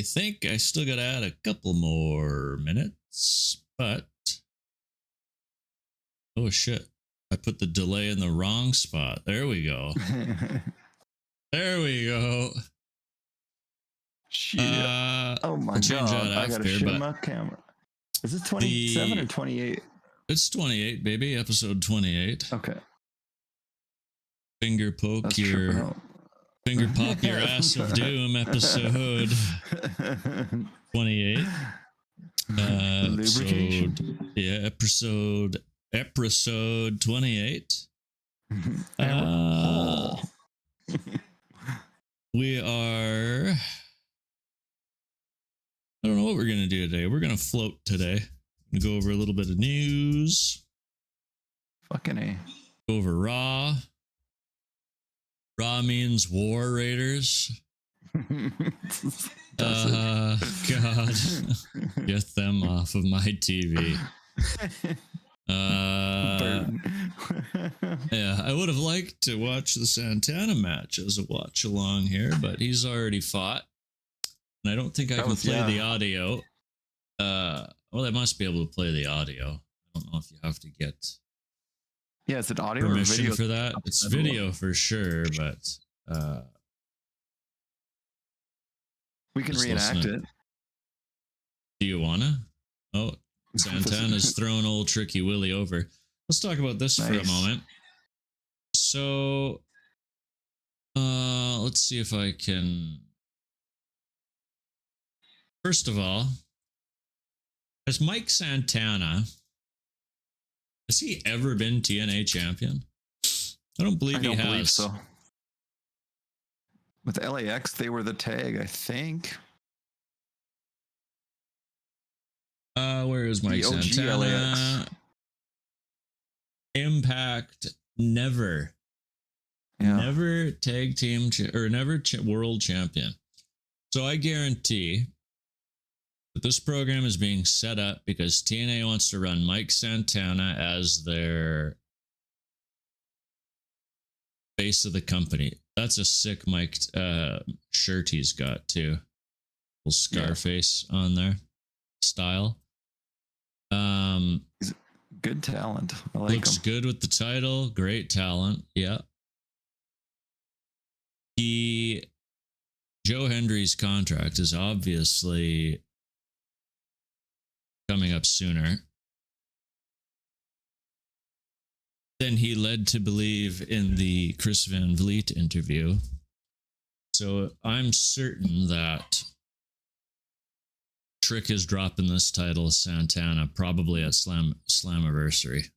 think I still got to add a couple more minutes, but oh shit. I put the delay in the wrong spot. There we go. There we go. Shit. Oh my god. I got to share my camera. Is it 27 or 28? It's 28, baby. Episode 28. Okay. Finger pop your ass of doom, episode 28. Lubrication. Episode 28. We are. I don't know what we're gonna do today. We're gonna float today. Go over a little bit of news. Fucking A. Go over Raw. Raw means War Raiders. God. Get them off of my TV. Yeah, I would have liked to watch the Santana match as a watch along here, but he's already fought. And I don't think I can play the audio. Well, I must be able to play the audio. I don't know if you have to get is it audio permission or video for that. It's video for sure, but we can reenact it. Do you wanna? Oh, Santana's thrown old Tricky Willie over. Let's talk about this for a moment. So, let's see if I can. First of all, has Mike Santana, has he ever been TNA champion? I don't believe he has. I don't believe so. With LAX, they were the tag, I think. Where is Mike Santana? LAX. Impact, never. Yeah. Never tag team or never world champion. So I guarantee that this program is being set up because TNA wants to run Mike Santana as their face of the company. That's a sick Mike shirt he's got too. Little Scarface on there. Style. He's good talent. I like looks him. Good with the title. Great talent. Yeah. Joe Hendry's contract is obviously coming up sooner than he led to believe in the Chris Van Vliet interview. So I'm certain that Trick is dropping this title Santana probably at Slammiversary.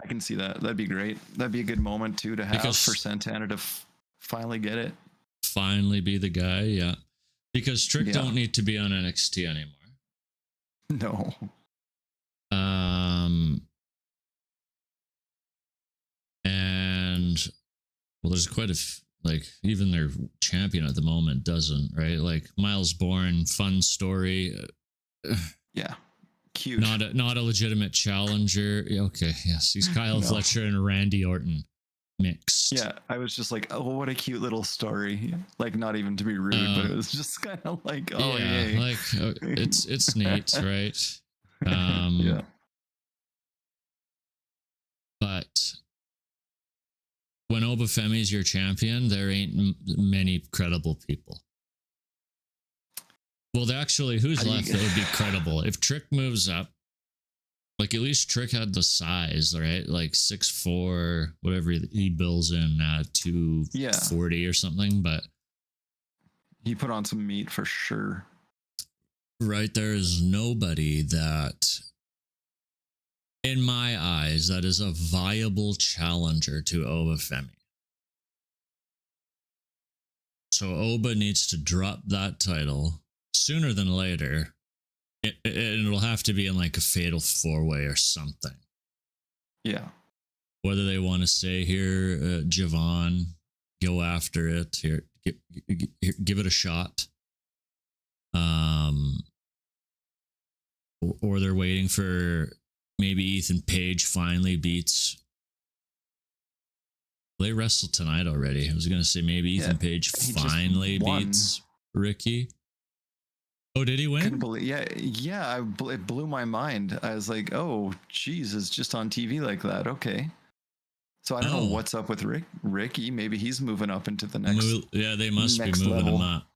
I can see that. That'd be great. That'd be a good moment too to have for Santana to finally get it. Finally be the guy, yeah. Because Trick don't need to be on NXT anymore. No. And well, there's quite a even their champion at the moment doesn't, right? Like Miles Bourne, fun story. Yeah. Cute. Not a legitimate challenger. Okay, yes. He's Kyle Fletcher and Randy Orton mixed. Yeah, I was just like, oh, what a cute little story. Like, not even to be rude, but it was just kind of like, oh, yeah. Like, it's neat, right? Yeah. But when Obafemi's your champion, there ain't many credible people. Well, actually, who's left that would be credible? If Trick moves up, like at least Trick had the size, right? Like 6'4", whatever he bills in 240 or something. But he put on some meat for sure. Right, there is nobody that, in my eyes, that is a viable challenger to Obafemi. So Oba needs to drop that title sooner than later. It'll have to be in like a fatal 4-way or something. Yeah. Whether they want to say here, Javon, go after it. Here, give it a shot. Or they're waiting for maybe Ethan Page finally beats They wrestled tonight already. I was going to say maybe Ethan Page finally beats Ricky. Oh, did he win? Couldn't believe, it blew my mind. I was like, oh, geez, it's just on TV like that. Okay. So I don't know what's up with Ricky. Maybe he's moving up into the next. Yeah, they must be moving level. Him up.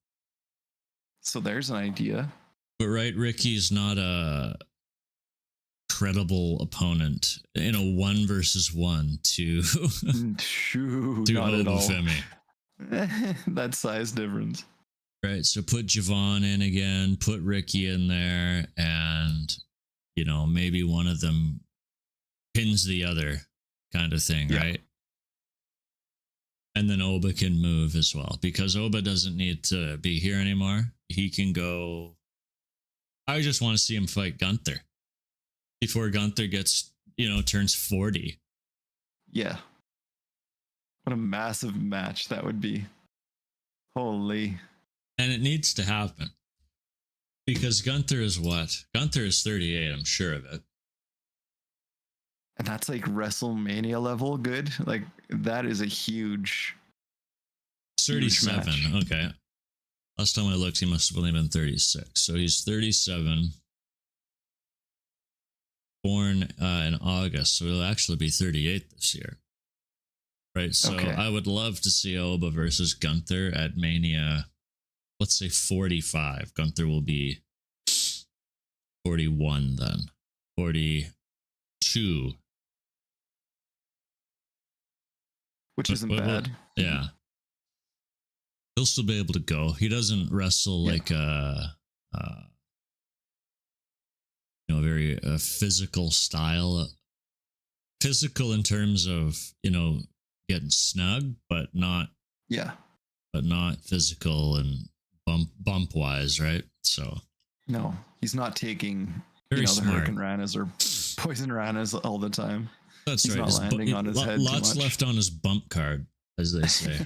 So there's an idea. But right, Ricky's not a credible opponent in a 1-versus-1 to not at all. Femi. That size difference. Right, so put Javon in again, put Ricky in there, and maybe one of them pins the other, kind of thing, right? And then Oba can move as well, because Oba doesn't need to be here anymore. He can go. I just want to see him fight Gunther before Gunther gets, turns 40. Yeah. What a massive match that would be. Holy. And it needs to happen. Because Gunther is what? Gunther is 38, I'm sure of it. And that's like WrestleMania level good. Like, that is a huge 37. Huge okay. Last time I looked, he must have only been 36. So he's 37. Born in August. So he'll actually be 38 this year. Right. So I would love to see Oba versus Gunther at Mania. Let's say 45. Gunther will be 41 then. 42. Which isn't bad. Yeah. He'll still be able to go. He doesn't wrestle like a very physical style. Physical in terms of, getting snug, but not physical and bump wise, right? So no, he's not taking very the smart. Hurricane Ranas or Poison Ranas all the time. That's he's right. Not landing on his head lots too much. left on his bump card, as they say.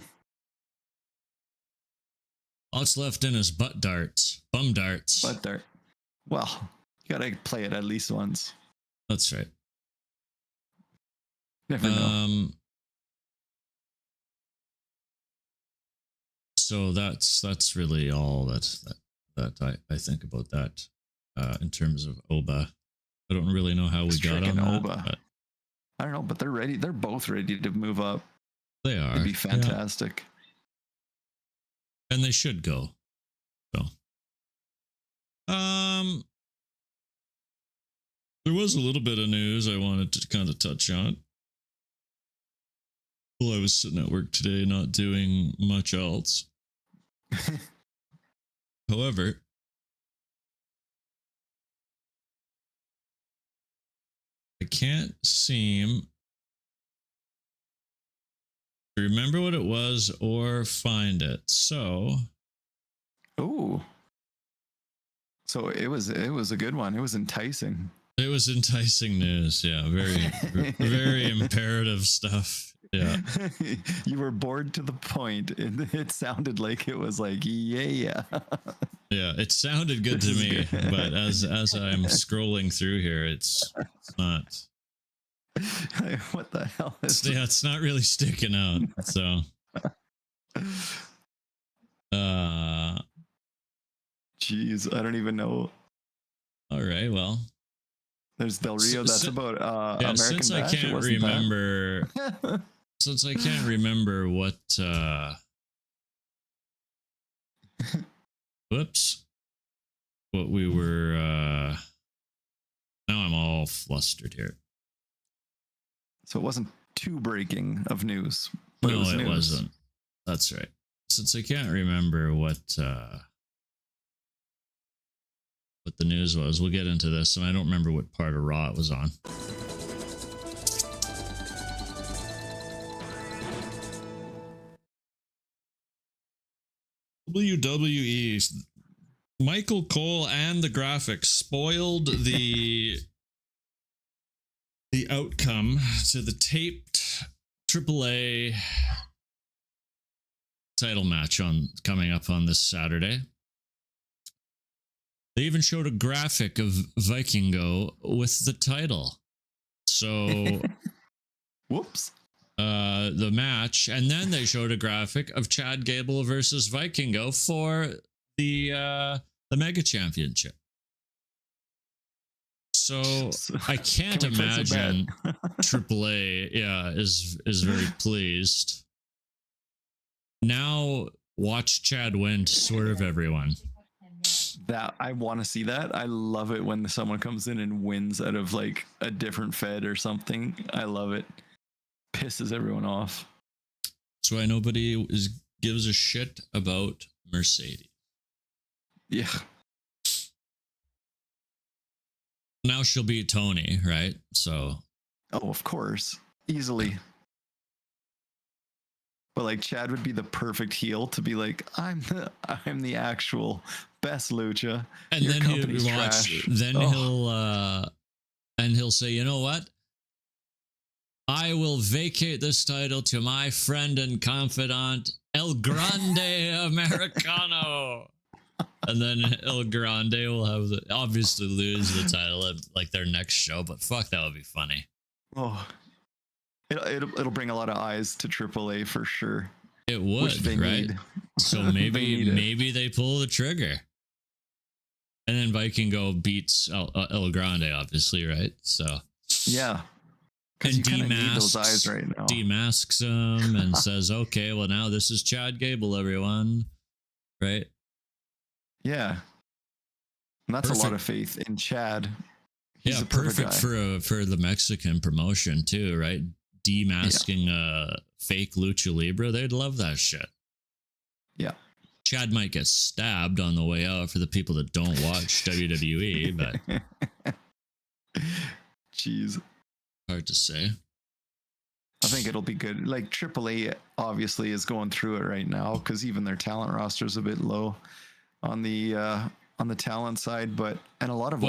Lots left in his bum darts. Butt dart. Well, you gotta play it at least once. That's right. Never know. So that's really all that I think about that in terms of Oba. I don't really know how we got on that. Oba. But I don't know, but they're ready. They're both ready to move up. They are. It'd be fantastic. Yeah. And they should go. So, there was a little bit of news I wanted to kind of touch on. Well, I was sitting at work today, not doing much else. However, I can't seem to remember what it was or find it. So it was a good one. It was enticing. It was enticing news. Yeah, very very imperative stuff. Yeah. You were bored to the point. It sounded like it was like, yeah. Yeah, it sounded good to me, but as I'm scrolling through here, it's not. What the hell is it? Yeah, it's not really sticking out. So jeez, I don't even know. All right, well. There's Del Rio. That's about American since Bash. I can't remember. Since I can't remember what what we were now I'm all flustered here. So it wasn't too breaking of news. But No, it wasn't. That's right. Since I can't remember what the news was, we'll get into this, and I don't remember what part of Raw it was on. WWE, Michael Cole and the graphics spoiled the outcome to the taped AAA title match coming up on this Saturday. They even showed a graphic of Vikingo with the title. So whoops. the match, and then they showed a graphic of Chad Gable versus Vikingo for the Mega Championship. So I can't imagine AAA, is very pleased. Now watch Chad win to swerve everyone. That I want to see that. I love it when someone comes in and wins out of like a different fed or something. I love it. Pisses everyone off. That's why nobody gives a shit about Mercedes. Yeah. Now she'll beat Tony, right? So. Oh, of course. Easily. But like Chad would be the perfect heel to be like, I'm the actual best lucha. And Your then company's he'll watch. trash. Then he'll say, you know what? I will vacate this title to my friend and confidant, El Grande Americano. And then El Grande will obviously lose the title at like their next show, but fuck, that would be funny. Oh, it'll bring a lot of eyes to AAA for sure. It would, right? Need. So maybe they pull the trigger, and then Vikingo beats El Grande, obviously, right? So yeah. And you kind of need those eyes right now. Demasks him and says, "Okay, well now this is Chad Gable, everyone." Right? Yeah. And that's perfect. A lot of faith in Chad. He's a perfect for the Mexican promotion too, right? Demasking a fake lucha libre, they'd love that shit. Yeah. Chad might get stabbed on the way out for the people that don't watch WWE, but jeez. Hard to say. I think it'll be good. Like AAA obviously is going through it right now because even their talent roster is a bit low on the talent side, and a lot of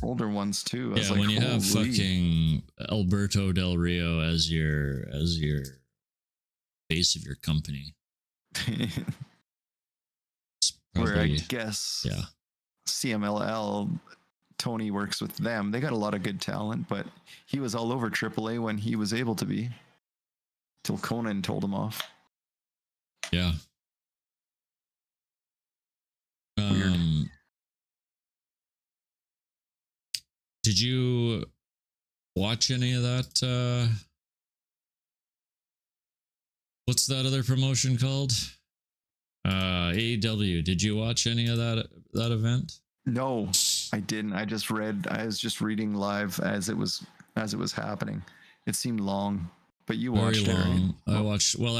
older ones too. Yeah, when you have fucking Alberto Del Rio as your base of your company. Where I guess CMLL, Tony works with them. They got a lot of good talent, but he was all over AAA when he was able to be. Till Conan told him off. Yeah. Weird. Did you watch any of that? What's that other promotion called? AEW. Did you watch any of that event? No, I didn't. I was just reading live as it was happening. It seemed long, but you watched it, right? I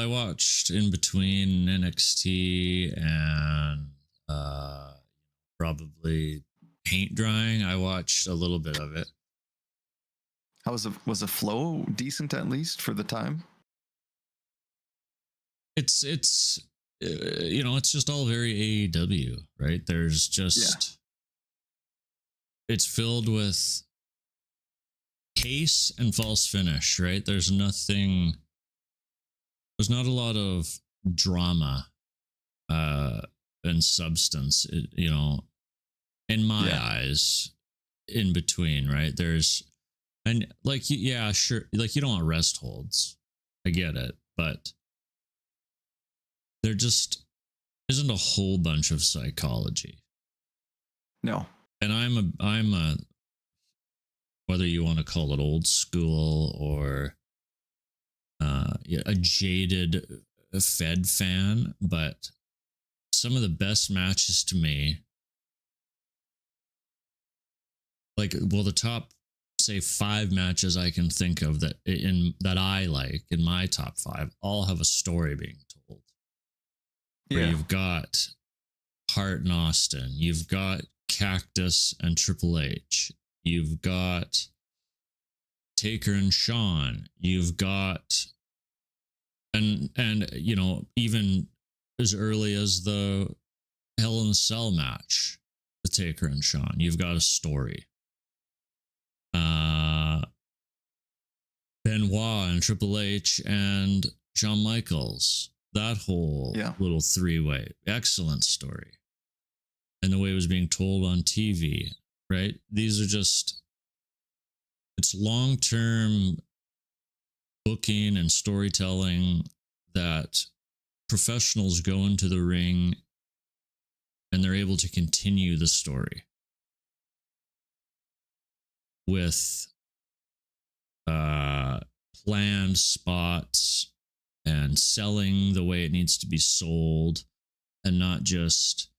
watched in between NXT and probably paint drying. I watched a little bit of it. How was the flow decent at least for the time? It's it's just all very AEW, right? There's just it's filled with pace and false finish, right? There's not a lot of drama and substance, in my eyes, in between, right? And like, yeah, sure, like you don't want rest holds. I get it, but there just isn't a whole bunch of psychology. No. And I'm a whether you want to call it old school or a jaded Fed fan, but some of the best matches to me, the top, say, 5 matches I can think of that I like in my top 5 all have a story being told. Where you've got Hart and Austin, you've got Cactus and Triple H, you've got Taker and Shawn, you've got and even as early as the Hell in a Cell match, the Taker and Shawn, you've got a story. Benoit and Triple H and Shawn Michaels, that whole little 3-way, excellent story. And the way it was being told on TV, right? These are just, it's long-term booking and storytelling that professionals go into the ring and they're able to continue the story with planned spots and selling the way it needs to be sold, and not just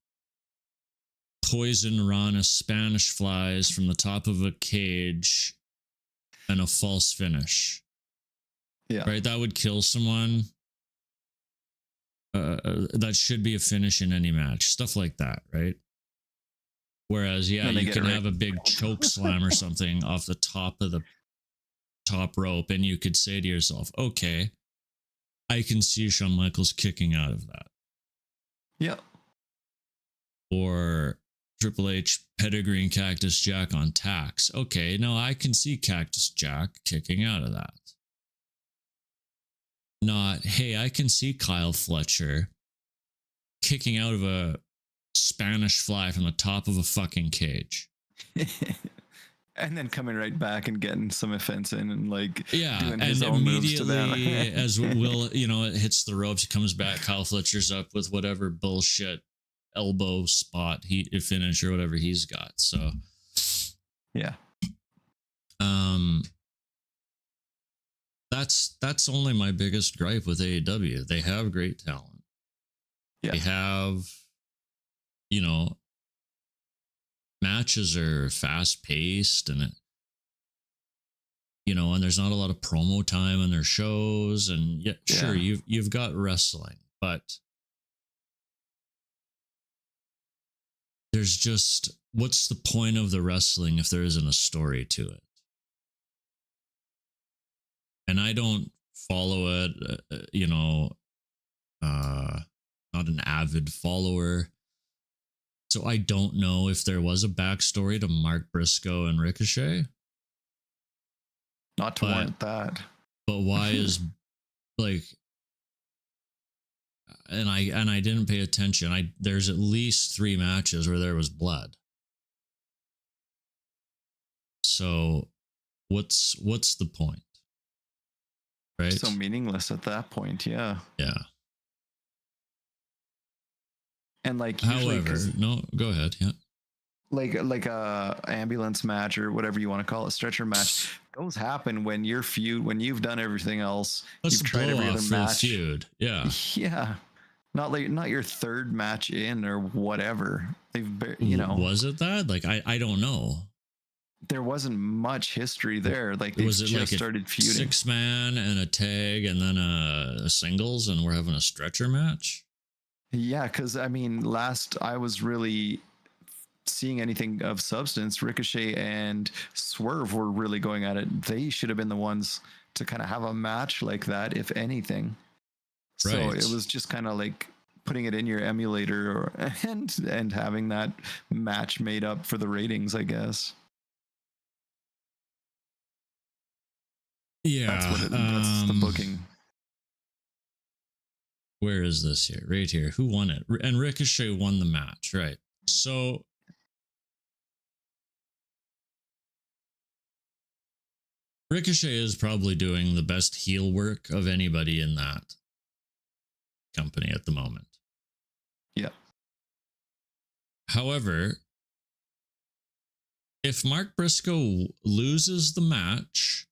poison rana Spanish flies from the top of a cage and a false finish. Yeah. Right? That would kill someone. That should be a finish in any match. Stuff like that, right? Whereas, yeah, you can have a big choke slam or something off the top of the top rope, and you could say to yourself, okay, I can see Shawn Michaels kicking out of that. Yeah. Or Triple H pedigreeing Cactus Jack on tacks. Okay, no, I can see Cactus Jack kicking out of that. Not, hey, I can see Kyle Fletcher kicking out of a Spanish fly from the top of a fucking cage. And then coming right back and getting some offense in and like doing his and own moves to immediately them. as Will, it hits the ropes, it comes back, Kyle Fletcher's up with whatever bullshit elbow spot finish or whatever he's got. So yeah. That's only my biggest gripe with AEW. They have great talent. Yeah. They have, matches are fast paced and and there's not a lot of promo time on their shows. And sure, you've got wrestling, but there's just, what's the point of the wrestling if there isn't a story to it? And I don't follow it, not an avid follower. So I don't know if there was a backstory to Mark Briscoe and Ricochet. Not to warrant that. But why is and I didn't pay attention. There's at least 3 matches where there was blood. So what's the point? Right? So meaningless at that point, yeah. Yeah. And like, however, no, go ahead. Yeah. Like a ambulance match or whatever you want to call it, stretcher match. Those happen when you're when you've done everything else. You've tried every other match. Feud. Yeah. Yeah. Not your third match in or whatever. Was it that? Like, I don't know. There wasn't much history there. Like, they just like started feuding. 6-man and a tag and then a singles, and we're having a stretcher match. Yeah, because I mean, last I was really seeing anything of substance, Ricochet and Swerve were really going at it. They should have been the ones to kind of have a match like that, if anything. So it was just kind of like putting it in your emulator and having that match made up for the ratings, I guess. Yeah, that's the booking. Where is this here? Right here. Who won it? And Ricochet won the match, right? So Ricochet is probably doing the best heel work of anybody in that company at the moment. Yeah. However, if Mark Briscoe loses the match,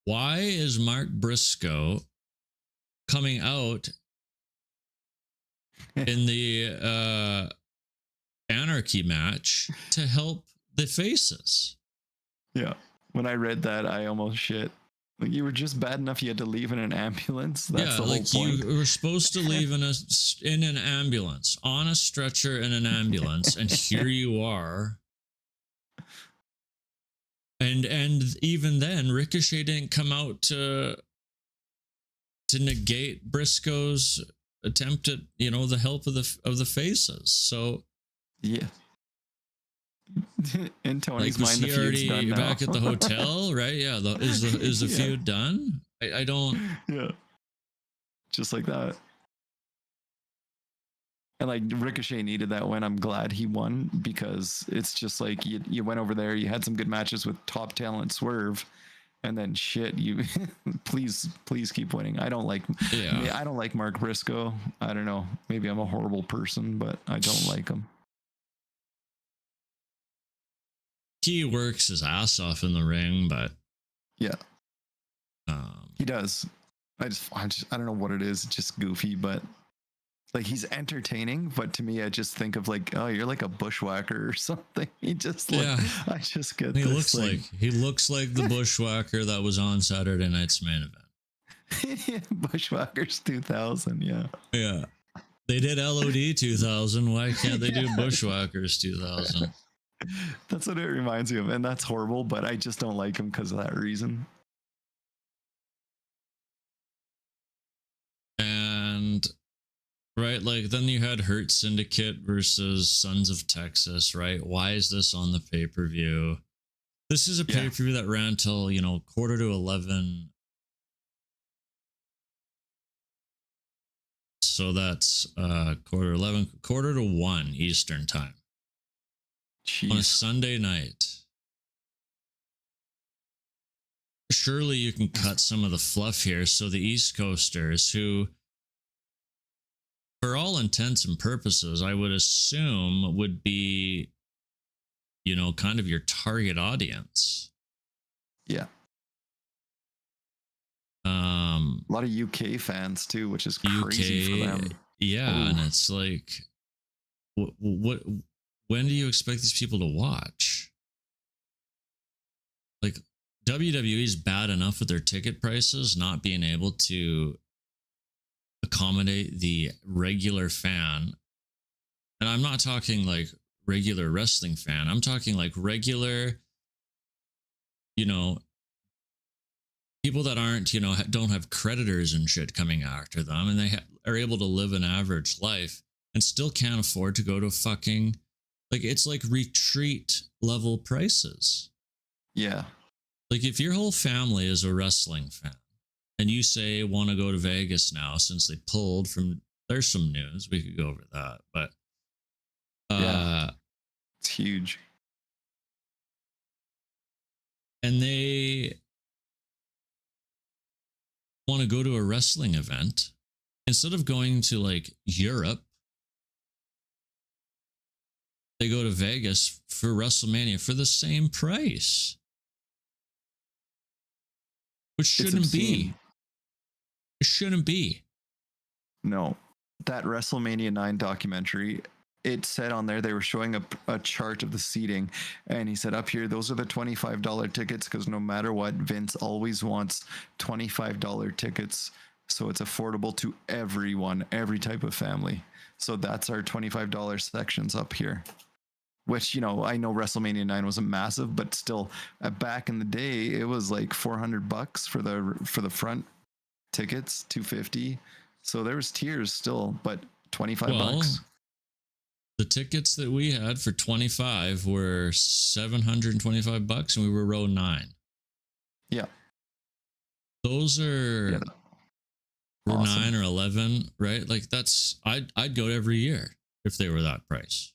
why is Mark Briscoe coming out in the Anarchy match to help the faces? Yeah. When I read that, I almost shit. Like, you were just bad enough you had to leave in an ambulance. That's the whole point. You were supposed to leave in an ambulance, on a stretcher in an ambulance, and here you are. And even then, Ricochet didn't come out to negate Briscoe's attempt at the help of the faces. So yeah. In Tony's was mind, the feud's done now. Back at the hotel, right? Yeah. Is the feud done? I don't. Yeah. Just like that. And like Ricochet needed that win. I'm glad he won, because it's just like you went over there, you had some good matches with top talent Swerve, and then shit, you please keep winning. I don't like Mark Briscoe. I don't know. Maybe I'm a horrible person, but I don't like him. He works his ass off in the ring, but yeah, he does. I don't know what it is. It's just goofy, but like he's entertaining. But to me, I just think of like, oh, you're like a bushwhacker or something. He just I just get. He looks like the bushwhacker that was on Saturday night's main event. Bushwhackers 2000, yeah. Yeah, they did LOD 2000. Why can't they do Bushwhackers 2000? That's what it reminds me of, and that's horrible. But I just don't like him because of that reason. And right, like then you had Hurt Syndicate versus Sons of Texas, right? Why is this on the pay-per-view? This is a pay-per-view that ran till, 10:45. So that's 1:45 Eastern time. Jeez. On a Sunday night. Surely you can cut some of the fluff here. So the East Coasters, who, for all intents and purposes, I would assume would be, kind of your target audience. Yeah. A lot of UK fans too, which is crazy for them. Yeah, and it's like, what? When do you expect these people to watch? Like, WWE is bad enough with their ticket prices, not being able to accommodate the regular fan. And I'm not talking like regular wrestling fan. I'm talking like regular, people that aren't, don't have creditors and shit coming after them, and they are able to live an average life and still can't afford to go to fucking, like, it's like retreat level prices. Yeah. Like, if your whole family is a wrestling fan and you say want to go to Vegas now since they pulled from, there's some news, we could go over that, but it's huge. And they want to go to a wrestling event instead of going to like Europe. They go to Vegas for WrestleMania for the same price, which shouldn't be. It shouldn't be. No, that WrestleMania 9 documentary, it said on there, they were showing a chart of the seating, and he said up here, those are the $25 tickets, because no matter what, Vince always wants $25 tickets, so it's affordable to everyone, every type of family. So that's our $25 sections up here. Which, I know WrestleMania 9 wasn't massive, but still, back in the day, it was like $400 for the front tickets, $250. So there was tiers still, but $25. The tickets that we had for 25 were $725, and we were row 9. Yeah. Those are row awesome. 9 or 11, right? Like I'd go every year if they were that price.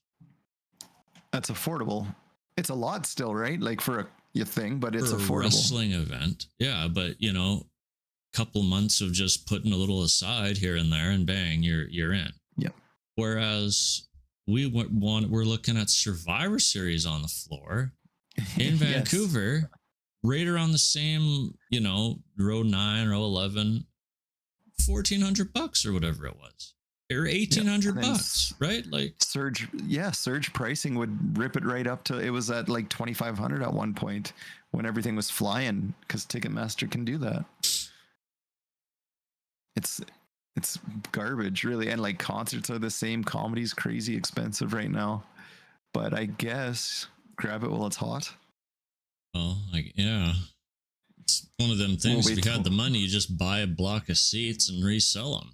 That's affordable. It's a lot still, right? Like for a thing, but it's affordable. A wrestling event. Yeah, but couple months of just putting a little aside here and there, and bang, you're in. Yeah. Whereas we're looking at Survivor Series on the floor in Vancouver, right around the same, row 9, row 11, $1,400 or whatever it was. Or $1,800, right? Like surge pricing would rip it right up to, it was at like $2,500 at one point when everything was flying, because Ticketmaster can do that. It's garbage, really. And like concerts are the same. Comedy's crazy expensive right now, but I guess grab it while it's hot. Well, it's one of them things. If you had the money, you just buy a block of seats and resell them.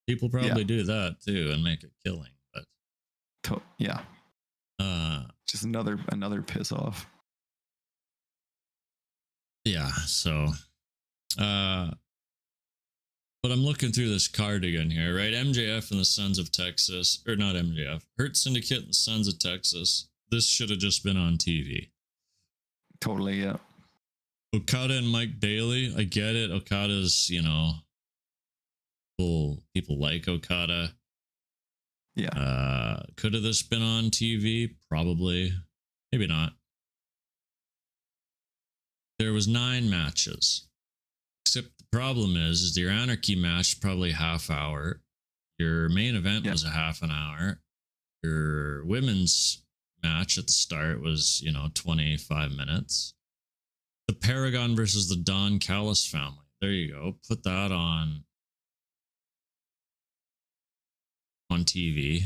People probably do that too and make a killing, but just another piss off. Yeah. So, But I'm looking through this card again here, right? MJF and the Sons of Texas, or not MJF, Hurt Syndicate and the Sons of Texas. This should have just been on TV. Totally, yeah. Okada and Mike Bailey, I get it. Okada's, people like Okada. Yeah. Could have this been on TV? Probably. Maybe not. There was 9 matches. Except the problem is your Anarchy match probably half hour. Your main event was a half an hour. Your women's match at the start was, 25 minutes. The Paragon versus the Don Callis family. There you go. Put that on TV,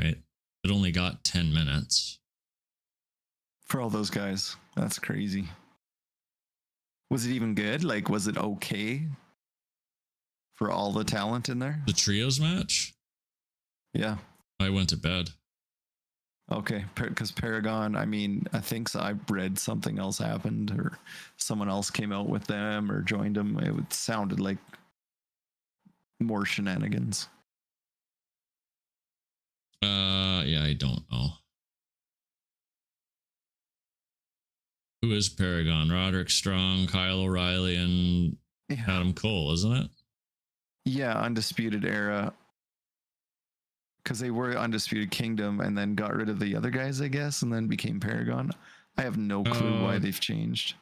right? It only got 10 minutes. For all those guys. That's crazy. Was it even good? Like, was it okay for all the talent in there? The trios match? Yeah. I went to bed. Okay, because Paragon, I think so. I read something else happened or someone else came out with them or joined them. It sounded like more shenanigans. Yeah, I don't know. Who is Paragon? Roderick Strong, Kyle O'Reilly, and Adam Cole, isn't it? Yeah, Undisputed Era. Because they were Undisputed Kingdom and then got rid of the other guys, I guess, and then became Paragon. I have no clue why they've changed.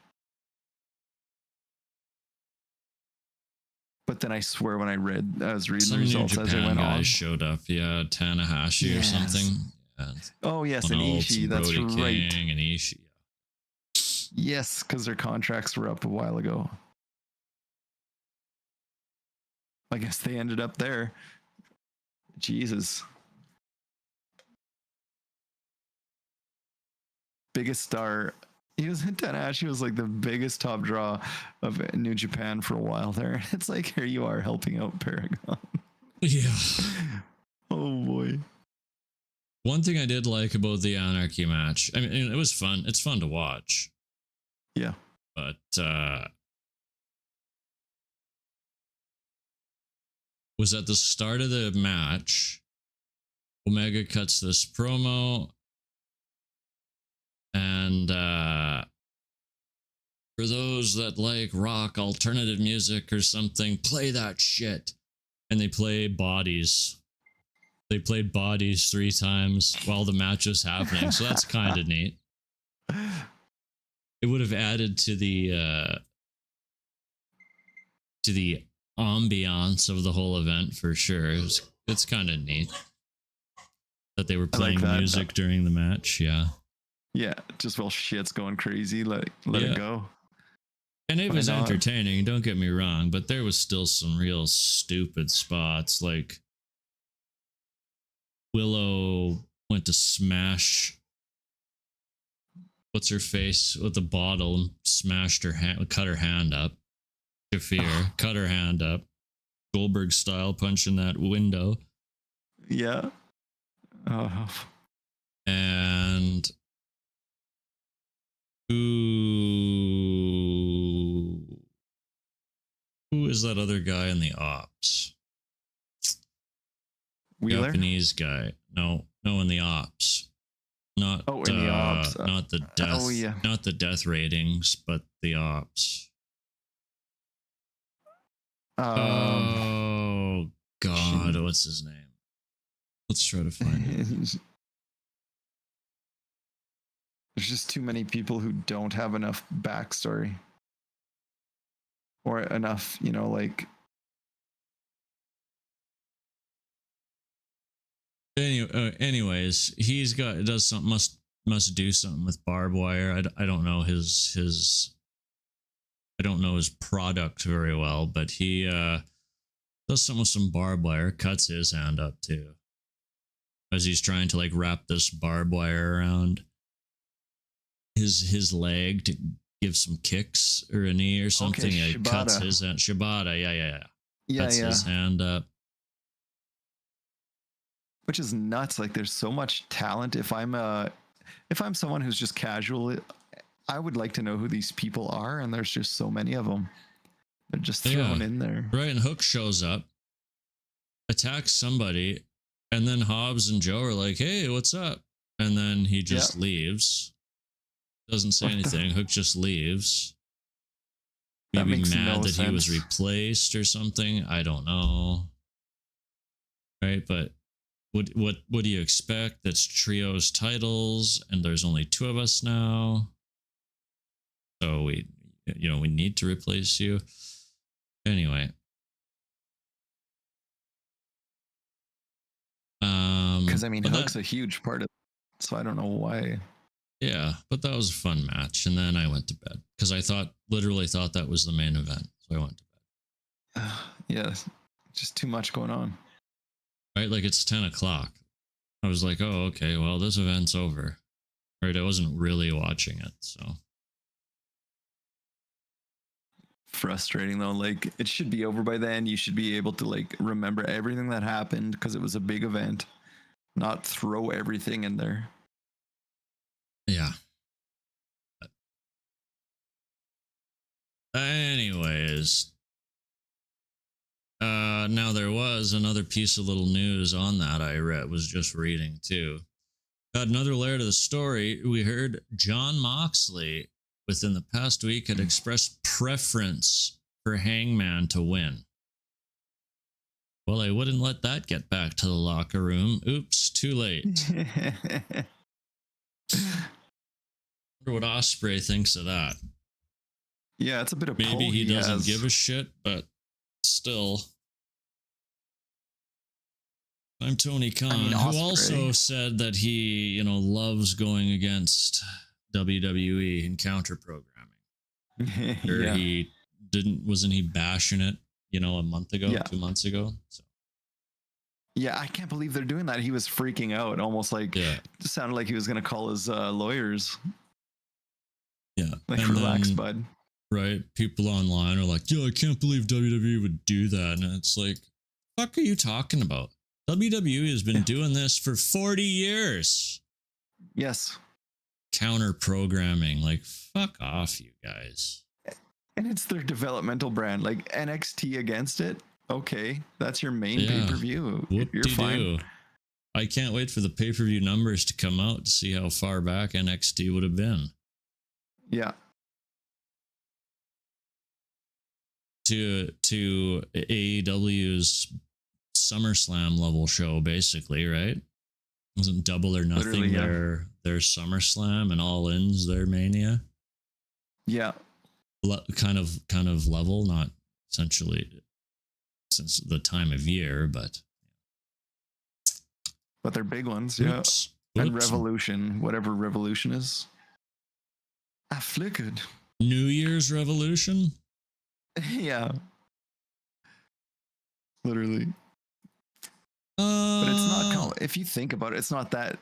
But then I swear when I was reading the results as it went on. Showed up, Tanahashi or something. Yeah. Oh, yes, and Ishii, that's Brody right. King and Ishii. Yes, because their contracts were up a while ago. I guess they ended up there. Jesus. Biggest star. Tanahashi was like the biggest top draw of New Japan for a while there. It's like, here you are helping out Paragon. Yeah. Oh boy. One thing I did like about the Anarchy match, it was fun. It's fun to watch. Yeah. But was at the start of the match, Omega cuts this promo, and for those that like rock alternative music or something, play that shit. And they play Bodies. They played Bodies 3 times while the match was happening, so that's kind of neat. It would have added to the ambiance of the whole event for sure. It's kind of neat that they were playing music during the match. Yeah. Yeah, just while shit's going crazy, let it go. And it was entertaining, don't get me wrong, but there was still some real stupid spots. Like Willow went to smash what's her face with the bottle and smashed her hand, cut her hand up. Shafir cut her hand up, Goldberg style, punching that window. Yeah. And who is that other guy in the ops? Wheeler? Japanese guy. No, in the ops. Not in the ops. Not the death. Not the death ratings, but the ops. Oh God, what's his name? Let's try to find it. There's just too many people who don't have enough backstory. Or enough, like... Anyways, does something, must do something with barbed wire. I don't know his I don't know his product very well, but he does something with some barbed wire, cuts his hand up too, as he's trying to like wrap this barbed wire around his leg to give some kicks or a knee or something. Okay, it cuts his hand. Shibata, yeah. Cuts his hand up. Which is nuts. Like there's so much talent. If I'm someone who's just casual, I would like to know who these people are, and there's just so many of them. They're just thrown in there. Right, and Hook shows up, attacks somebody, and then Hobbs and Joe are like, "Hey, what's up?" And then he just leaves. Doesn't say anything. Hook just leaves. Maybe mad that he was replaced or something. I don't know. Right, but what do you expect? That's trios titles, and there's only 2 of us now. So we need to replace you. Anyway. Because I mean, Hook's a huge part of it, so I don't know why. Yeah, but that was a fun match, and then I went to bed because I literally thought that was the main event, so I went to bed. Yeah, just too much going on. Right, like it's 10 o'clock. I was like, oh, okay, well, this event's over. Right, I wasn't really watching it, so. Frustrating though, like it should be over by then. You should be able to like remember everything that happened because it was a big event, not throw everything in there. Yeah. Anyways, now there was another piece of little news on that I was just reading too. Got another layer to the story. We heard Jon Moxley within the past week had expressed preference for Hangman to win. Well, I wouldn't let that get back to the locker room. Oops, too late. Wonder what Ospreay thinks of that. Yeah, it's a bit of maybe he doesn't give a shit, but still. I'm Tony Khan, who also said that he, loves going against WWE in counter programming. Or he wasn't he bashing it, a month ago, 2 months ago? So. Yeah, I can't believe they're doing that. He was freaking out, almost like it sounded like he was going to call his lawyers. Yeah. Like, and relax, bud. Right. People online are like, I can't believe WWE would do that. And it's like, fuck are you talking about? WWE has been doing this for 40 years. Yes. Counter programming. Like, fuck off, you guys. And it's their developmental brand. Like NXT against it. Okay. That's your main pay-per-view. You're fine. I can't wait for the pay-per-view numbers to come out to see how far back NXT would have been. Yeah. To AEW's SummerSlam level show, basically, right? Wasn't Double or Nothing their SummerSlam and All In's their Mania? Yeah. Kind of level, not essentially since the time of year, but they're big ones. Yeah. And Revolution, whatever Revolution is. I flickered. New Year's Revolution? Yeah. Literally. But it's not, if you think about it, it's not that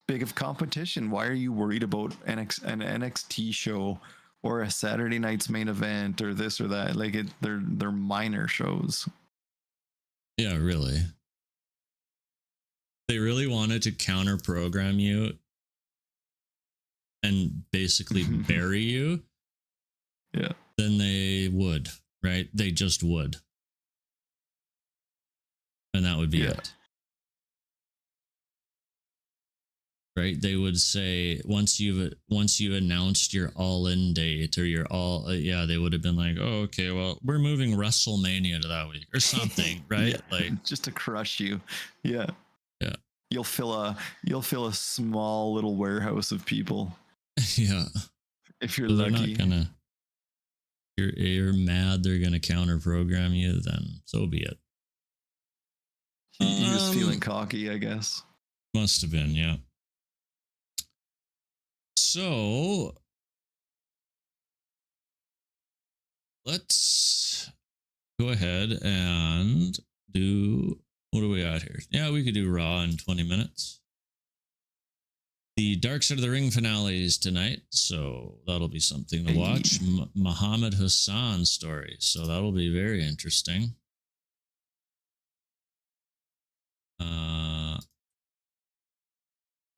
big of competition. Why are you worried about an NXT show or a Saturday night's main event or this or that? Like they're minor shows. Yeah, really. They really wanted to counter program you and basically bury you. Yeah. Then they would, right? They just would. And that would be it. Right? They would say once you announced your all-in date or your they would have been like, oh, okay, well, we're moving WrestleMania to that week or something, right? Like just to crush you. Yeah. Yeah. You'll fill a small little warehouse of people. Yeah. If you're lucky. You're mad they're gonna counter program you, then so be it. He was feeling cocky, I guess. Must have been, yeah. So let's go ahead and do, what do we got here? Yeah, we could do Raw in 20 minutes. The Dark Side of the Ring finales tonight, so that'll be something to watch. Muhammad Hassan's story, so that'll be very interesting.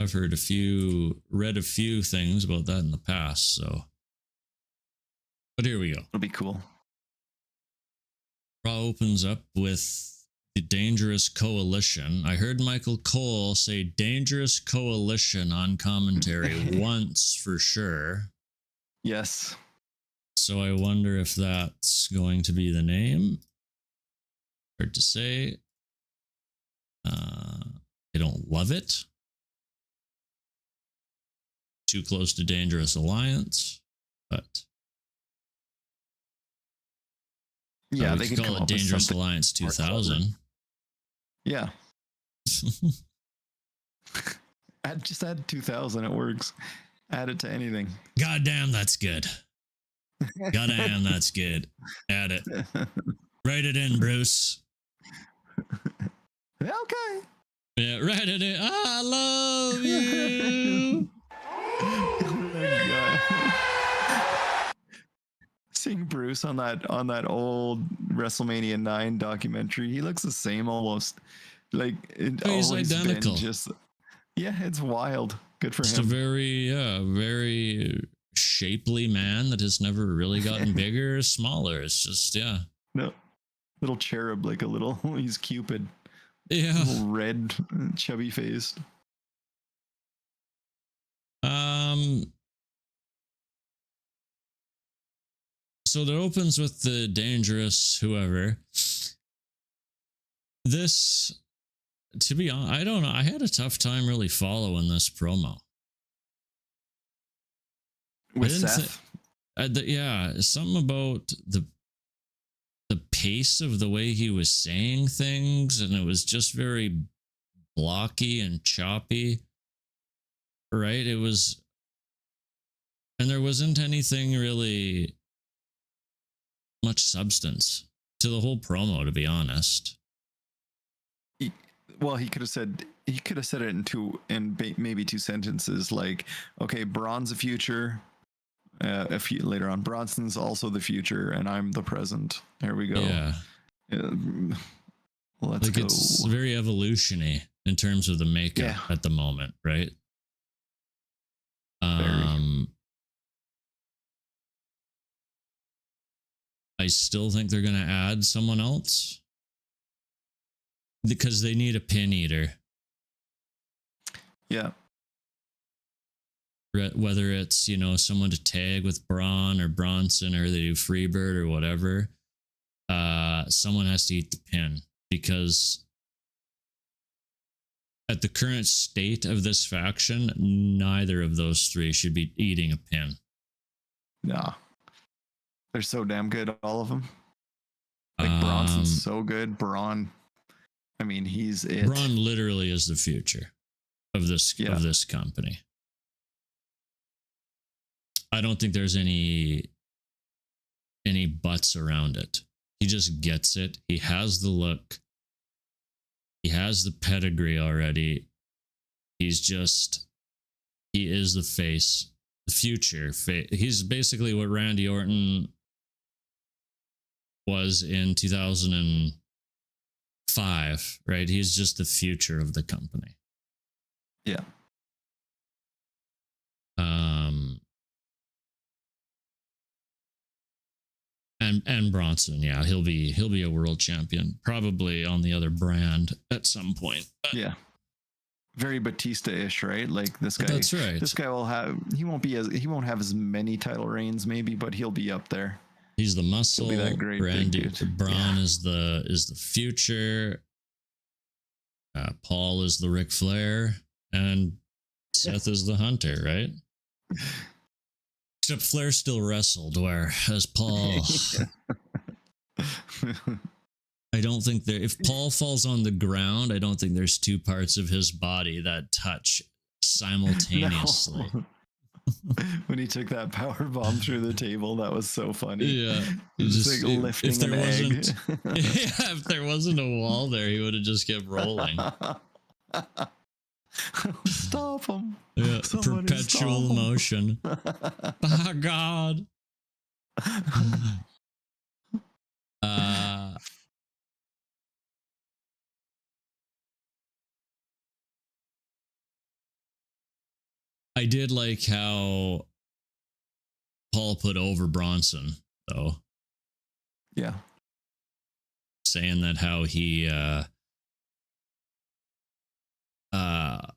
I've read a few things about that in the past, so. But here we go. It'll be cool. Raw opens up with the Dangerous Coalition. I heard Michael Cole say Dangerous Coalition on commentary once for sure. Yes. So I wonder if that's going to be the name. Hard to say. I don't love it. Too close to Dangerous Alliance, but yeah, they could could call it Dangerous Alliance 2000. Yeah. Just add 2000. It works. Add it to anything. Goddamn, that's good. Goddamn, that's good. Add it. Write it in, Bruce. Okay. Yeah, write it in. I love you. Oh my God. Seeing Bruce on that old WrestleMania 9 documentary, he looks the same almost. Like He's identical. Yeah, it's wild. Good for Just him. a very shapely man that has never really gotten bigger or smaller. It's just, yeah. No. Little cherub, like he's Cupid. Yeah. Little red, chubby faced. So it opens with the Dangerous whoever. This, to be honest, I don't know. I had a tough time really following this promo. With Seth? Yeah, something about the pace of the way he was saying things, and it was just very blocky and choppy. Right? It was, and there wasn't anything really much substance to the whole promo, to be honest. Well, he could have said it in maybe two sentences, like, okay, Braun's the future. Later on, Bronson's also the future, and I'm the present. There we go. Yeah. Let's go. It's very evolution-y in terms of the makeup at the moment, right? I still think they're going to add someone else because they need a pin eater. Yeah. Whether it's, someone to tag with Braun or Bronson, or they do Freebird or whatever, someone has to eat the pin, because at the current state of this faction, neither of those three should be eating a pin. Nah. They're so damn good, all of them. Like, Bronson's so good. Braun, I mean, he's it. Braun literally is the future of this company. I don't think there's any buts around it. He just gets it. He has the look. He has the pedigree already. He is the face, the future face. He's basically what Randy Orton was in 2005, right? He's just the future of the company. Yeah. And Bronson, yeah, he'll be a world champion, probably on the other brand at some point. Yeah. Very Batista-ish, right? Like, this guy. That's right. This guy he won't have as many title reigns maybe, but he'll be up there. He's the muscle. He'll be that great Randy Braun is the future. Paul is the Ric Flair, and Seth is the Hunter, right? Except Flair still wrestled, whereas Paul, I don't think if Paul falls on the ground, I don't think there's two parts of his body that touch simultaneously. No. When he took that power bomb through the table, that was so funny. Yeah, just like lifting an egg. If there wasn't a wall there, he would have just kept rolling. Stop him. Yeah, perpetual motion. Oh, God. I did like how Paul put over Bronson, though. Yeah. saying that how he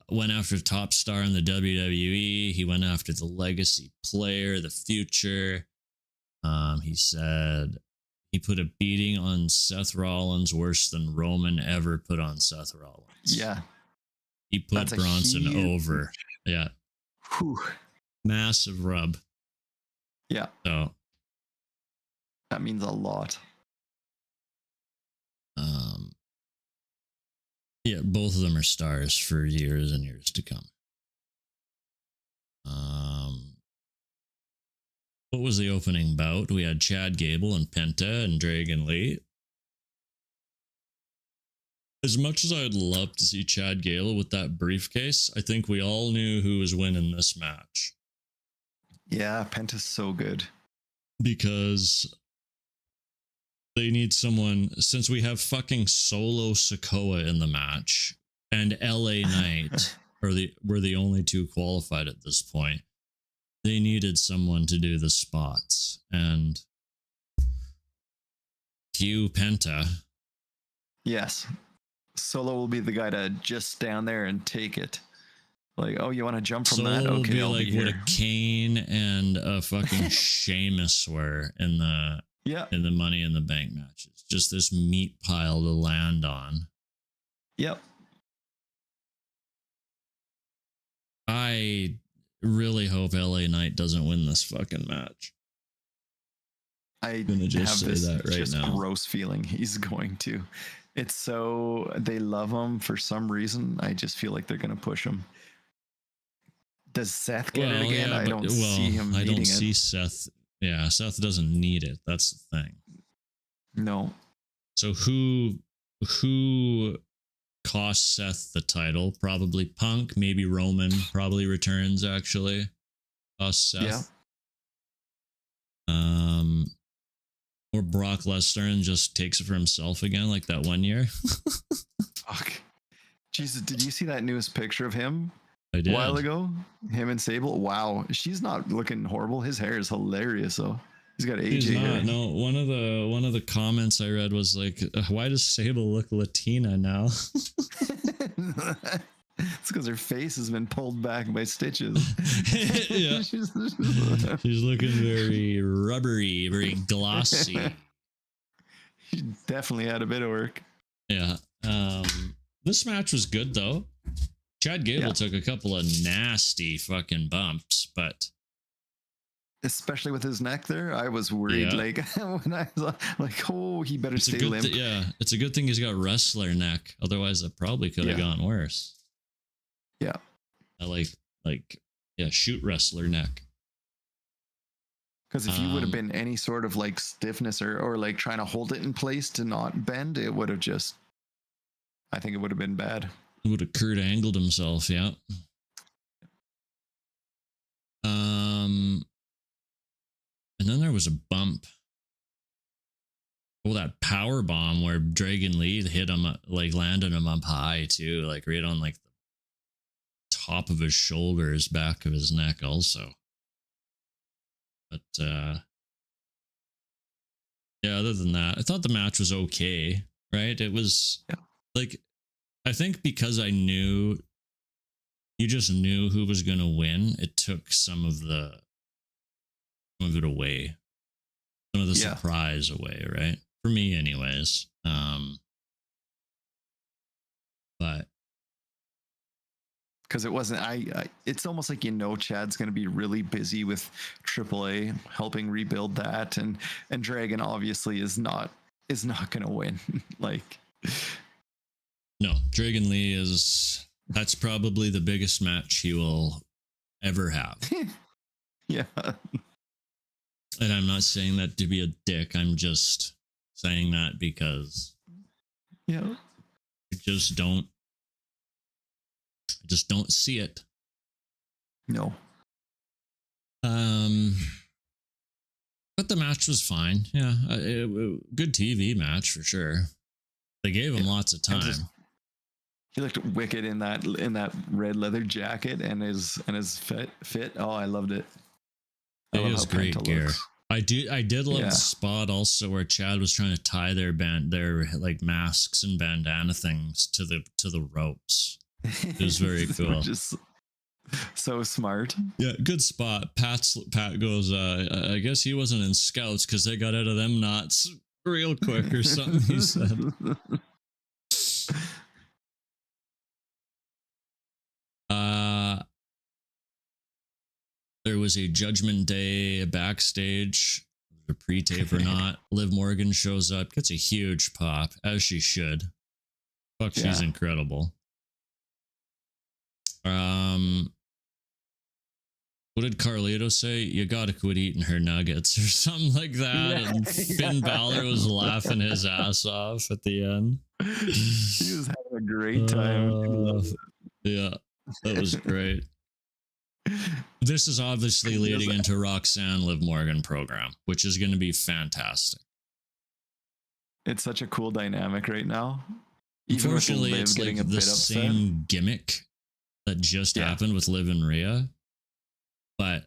went after top star in the WWE. He went after the legacy player, the future. He said he put a beating on Seth Rollins worse than Roman ever put on Seth Rollins. Yeah. He put Bronson over. Yeah. Whew. Massive rub. Yeah. So that means a lot. Yeah, both of them are stars for years and years to come. What was the opening bout? We had Chad Gable and Penta and Dragon Lee. As much as I'd love to see Chad Gable with that briefcase, I think we all knew who was winning this match. Yeah, Penta's so good. Because they need someone, since we have fucking Solo Sikoa in the match and LA Knight were the only two qualified at this point. They needed someone to do the spots. And cue Penta. Yes. Solo will be the guy to just stand there and take it. Like, oh, you want to jump from that? Solo Okay, will I'll be be like here. what a Kane and a fucking Sheamus were in the Money in the Bank matches. Just this meat pile to land on. Yep. I really hope LA Knight doesn't win this fucking match. I'm gonna just say that right just now. Gross feeling he's going to. It's so they love him for some reason. I just feel like they're gonna push him. Does Seth get it again? Yeah, I don't see him. I don't needing see it. Seth. Yeah, Seth doesn't need it. That's the thing. No. So who cost Seth the title? Probably Punk, maybe Roman, probably returns actually. Cost Seth. Yeah. Or Brock Lesnar and just takes it for himself again, like that one year. Fuck. Jesus, did you see that newest picture of him? I did. A while ago? Him and Sable? Wow. She's not looking horrible. His hair is hilarious though. He's got AJ He's hair. not. No, one of the comments I read was like, "Why does Sable look Latina now?" It's because her face has been pulled back by stitches. Yeah, she's looking very rubbery, very glossy. She definitely had a bit of work. Yeah. This match was good though. Chad Gable took a couple of nasty fucking bumps, but especially with his neck there, I was worried. Like when I was like, oh, he better stay limp. It's a good thing he's got wrestler neck. Otherwise, it probably could have gone worse. Yeah. I like shoot wrestler neck. Because if you would have been any sort of like stiffness or like trying to hold it in place to not bend, it would have just, I think it would have been bad. Would have Kurt Angled himself, yeah. And then there was a bump. Oh, that power bomb where Dragon Lee hit him, like landed him up high too, like right on like the top of his shoulders, back of his neck also. But other than that, I thought the match was okay, right? It was like, I think because I knew, you just knew who was going to win, it took some of it away. Some of the surprise away, right? For me anyways. But because it wasn't, it's almost like, Chad's going to be really busy with AAA helping rebuild that, and Dragon obviously is not going to win. Like, no, Dragon Lee that's probably the biggest match he will ever have. Yeah. And I'm not saying that to be a dick. I'm just saying that because I just don't see it. No. But the match was fine. Yeah, good TV match for sure. They gave him lots of time. He looked wicked in that red leather jacket and his fit. Oh, I loved it. It was great gear. I did love Yeah. the spot also where Chad was trying to tie their like masks and bandana things to the ropes. It was very cool. Just so smart. Yeah, good spot. Pat goes, I guess he wasn't in scouts because they got out of them knots real quick or something, he said. There was a Judgment Day backstage, a pre-tape or not. Liv Morgan shows up, gets a huge pop, as she should. Fuck, she's incredible. What did Carlito say? You gotta quit eating her nuggets or something like that. Yeah, and Finn Balor was laughing his ass off at the end. He was having a great time. Yeah, that was great. This is obviously leading into Roxanne Liv Morgan program, which is going to be fantastic. It's such a cool dynamic right now. Unfortunately, it's like the same gimmick that just happened with Liv and Rhea, but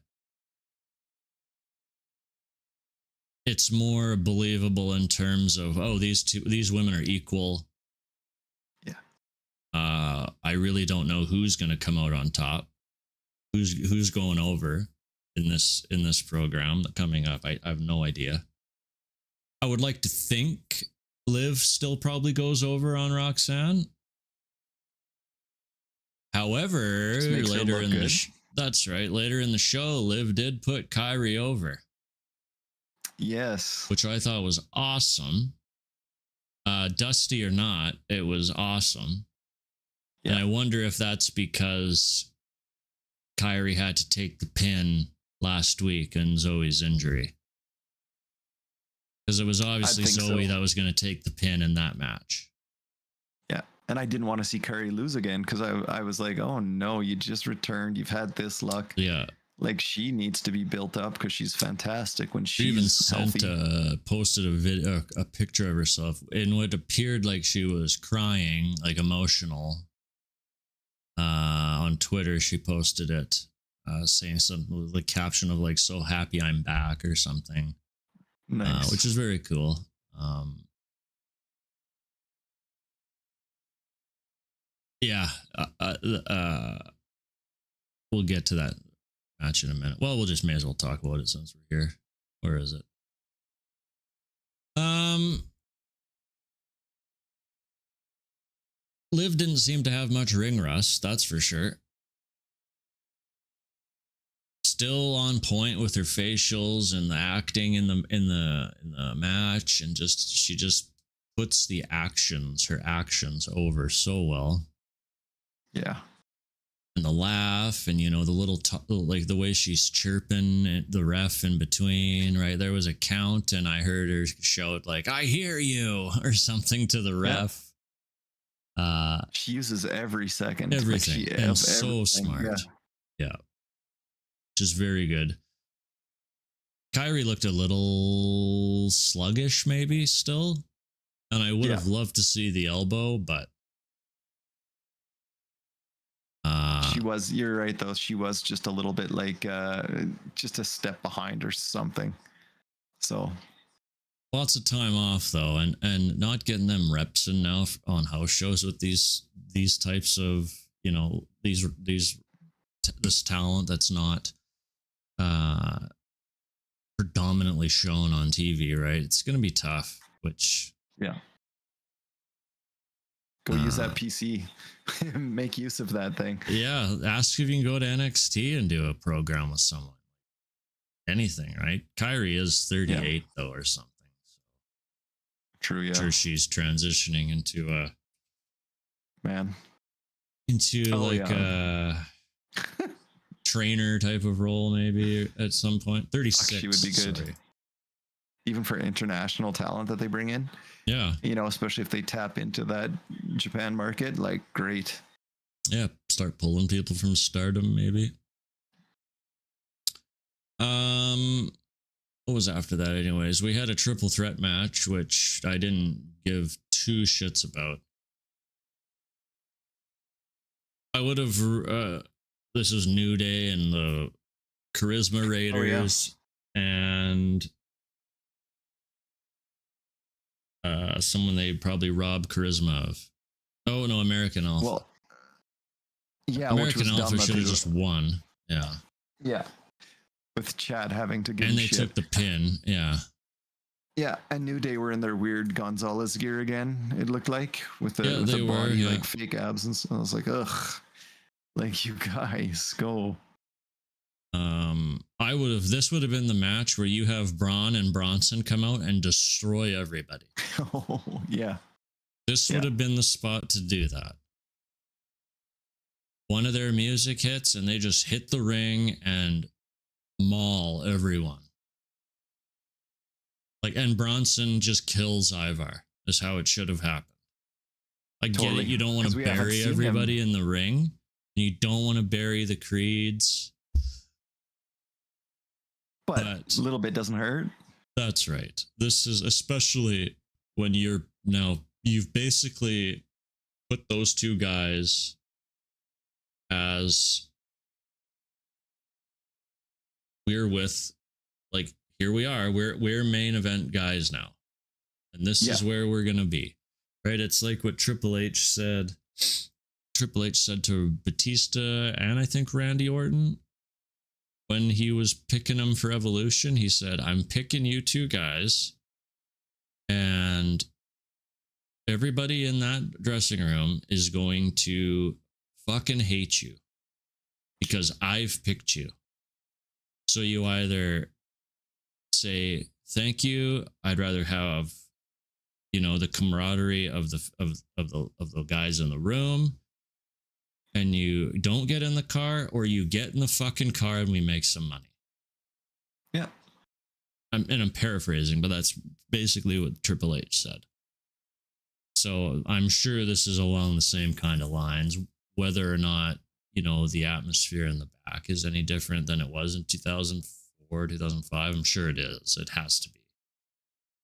it's more believable in terms of, oh, these women are equal. Yeah. I really don't know who's going to come out on top. Who's going over in this program coming up? I have no idea. I would like to think Liv still probably goes over on Roxanne. However, later in that's right. Later in the show, Liv did put Kyrie over. Yes, which I thought was awesome. Dusty or not, it was awesome. Yeah. And I wonder if that's because Kyrie had to take the pin last week in Zoe's injury. Because it was obviously Zoe that was going to take the pin in that match. Yeah. And I didn't want to see Kyrie lose again because I was like, oh no, you just returned. You've had this luck. Yeah. Like she needs to be built up because she's fantastic when she's even sent posted a picture of herself in what appeared like she was crying, like emotional. On Twitter, she posted it, saying something with the caption of like "so happy I'm back" or something, nice. Which is very cool. We'll get to that match in a minute. Well, we'll may as well talk about it since we're here. Where is it? Liv didn't seem to have much ring rust, that's for sure. Still on point with her facials and the acting in the match, and she just puts her actions over so well. Yeah. And the laugh, and the little like the way she's chirping the ref in between, right? There was a count, and I heard her shout like "I hear you" or something to the ref. She uses every second. Everything. And so smart. Yeah. Which is very good. Kyrie looked a little sluggish, maybe still. And I would have loved to see the elbow, but you're right though. She was just a little bit like just a step behind or something. So lots of time off though, and not getting them reps enough on house shows with these types of this talent that's not predominantly shown on TV, right? It's gonna be tough. Which go use that PC, make use of that thing. Yeah, ask if you can go to NXT and do a program with someone. Anything, right? Kyrie is 38 though, or something. True, yeah. I'm sure she's transitioning into a trainer type of role maybe at some point. 36. She would be good. Sorry. Even for international talent that they bring in. Yeah. Especially if they tap into that Japan market, like great. Yeah, start pulling people from Stardom maybe. What was after that anyways? We had a triple threat match, which I didn't give two shits about. I would have, this is New Day and the Charisma Raiders, and someone they probably robbed charisma of. Oh no, American Alpha. Well, yeah, American which was Alpha dumb should have just won. Yeah. Yeah. With Chad having to give and him they shit. took the pin. Yeah. Yeah, and New Day were in their weird Gonzalez gear again. It looked like with the, Yeah, with they the were, body yeah. like fake abs and stuff. I was like, ugh, like you guys go. I would have. This would have been the match where you have Braun and Bronson come out and destroy everybody. Oh yeah. This would have been the spot to do that. One of their music hits and they just hit the ring and maul everyone. Like, and Bronson just kills Ivar. Is how it should have happened. I get it. You don't want to bury everybody in the ring. And you don't want to bury the creeds. But a little bit doesn't hurt. That's right. This is especially when you've basically put those two guys as we're with, like, here we are. We're main event guys now. And this is where we're gonna be. Right? It's like what Triple H said. Triple H said to Batista and I think Randy Orton when he was picking them for Evolution. He said, I'm picking you two guys, and everybody in that dressing room is going to fucking hate you because I've picked you. So you either say, thank you, I'd rather have, the camaraderie of the guys in the room, and you don't get in the car, or you get in the fucking car and we make some money. Yeah. I'm paraphrasing, but that's basically what Triple H said. So I'm sure this is along the same kind of lines, whether or not, the atmosphere in the back is any different than it was in 2004, 2005. I'm sure it is. It has to be.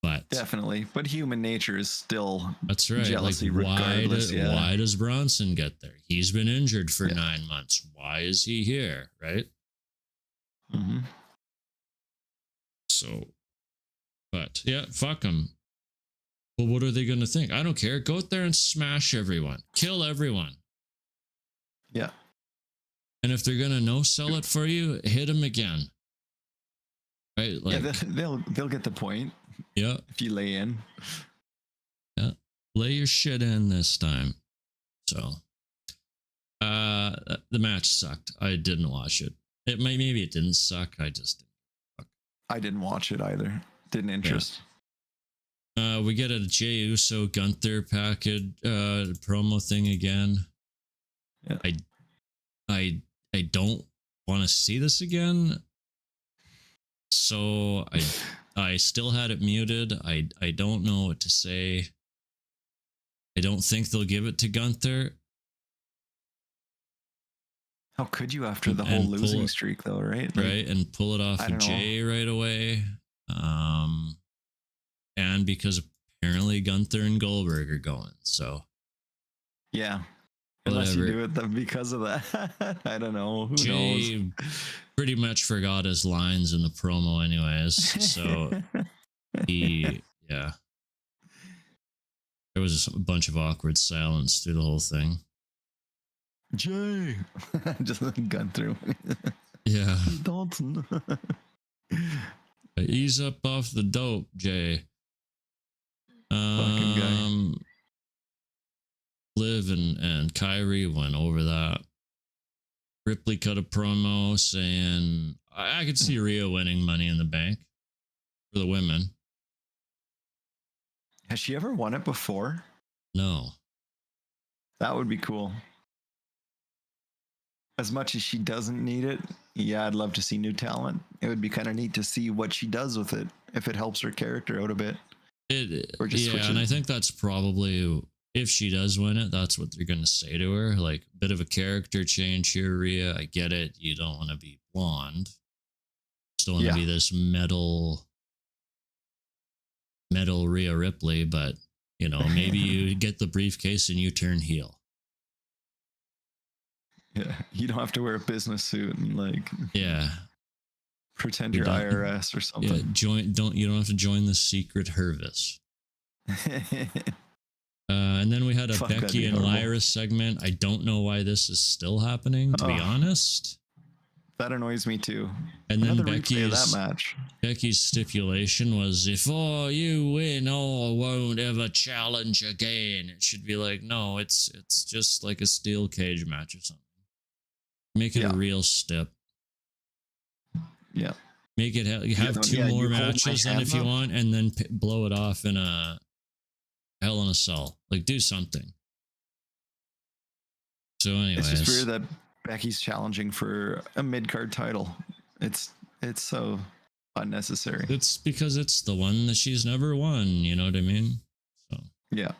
But definitely. But human nature is still jealousy, like, regardless. Why does Bronson get there? He's been injured for 9 months. Why is he here? Right? Mm-hmm. So, but yeah, fuck them. Well, what are they going to think? I don't care. Go out there and smash everyone. Kill everyone. Yeah. And if they're going to no-sell it for you, hit them again. Right? Like, they'll get the point. Yeah. If you lay in. Yeah. Lay your shit in this time. So, the match sucked. I didn't watch it. Maybe it didn't suck. I just didn't. I didn't watch it either. Didn't interest. Yeah. We get a Jey Uso Gunther package promo thing again. Yeah. I don't want to see this again. So I still had it muted. I don't know what to say. I don't think they'll give it to Gunther. How could you after the whole losing streak though, right? Like, right, and pull it off of Jay right away. And because apparently Gunther and Goldberg are going, so yeah. Unless you do it because of that. I don't know. Who Jay knows? Pretty much forgot his lines in the promo anyways. So there was a bunch of awkward silence through the whole thing. Jay. Just gun through. Yeah. Dalton. Ease up off the dope, Jay. Fucking guy. Liv and Kyrie went over that. Ripley cut a promo saying, I could see Rhea winning Money in the Bank for the women. Has she ever won it before? No. That would be cool. As much as she doesn't need it, yeah, I'd love to see new talent. It would be kind of neat to see what she does with it, if it helps her character out a bit. And I think that's probably, if she does win it, that's what they're going to say to her. Like, a bit of a character change here, Rhea. I get it. You don't want to be blonde. Still want to be this metal Rhea Ripley, but, maybe you get the briefcase and you turn heel. Yeah, you don't have to wear a business suit and pretend you're IRS or something. Yeah, you don't have to join the secret Hervis. And then we had a Fuck, that'd Becky be and horrible. Lyra segment. I don't know why this is still happening, to be honest. That annoys me too. And then Another replay of that Becky's match. stipulation was, if you win, I won't ever challenge again. It should be like, no, it's just like a steel cage match or something. Make it a real step. Yeah. Make it have two more matches then if you want, and then blow it off in a Hell in a Cell. Like, do something. So anyways. It's just weird that Becky's challenging for a mid-card title. It's so unnecessary. It's because it's the one that she's never won, you know what I mean? So yeah.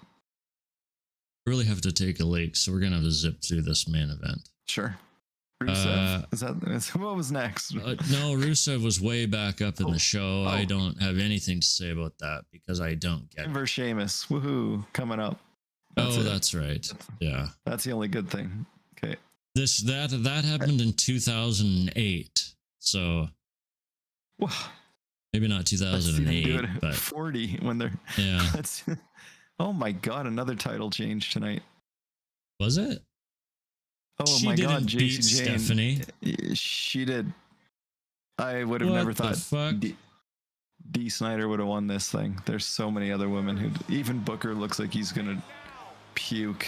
Really have to take a leak, so we're gonna have to zip through this main event. Sure. Rusev. What was next? No, Rusev was way back up in the show. I don't have anything to say about that because I don't get it. Versus Sheamus. Woohoo. Coming up. That's right. Yeah. That's the only good thing. Okay. That happened in 2008. So maybe not 2008, but 40 when they're oh my god, another title change tonight. Was it? Oh she my god, JC Jane. Stephanie. She did. I would have never thought D. Snyder would have won this thing. There's so many other women who, even Booker looks like he's gonna puke.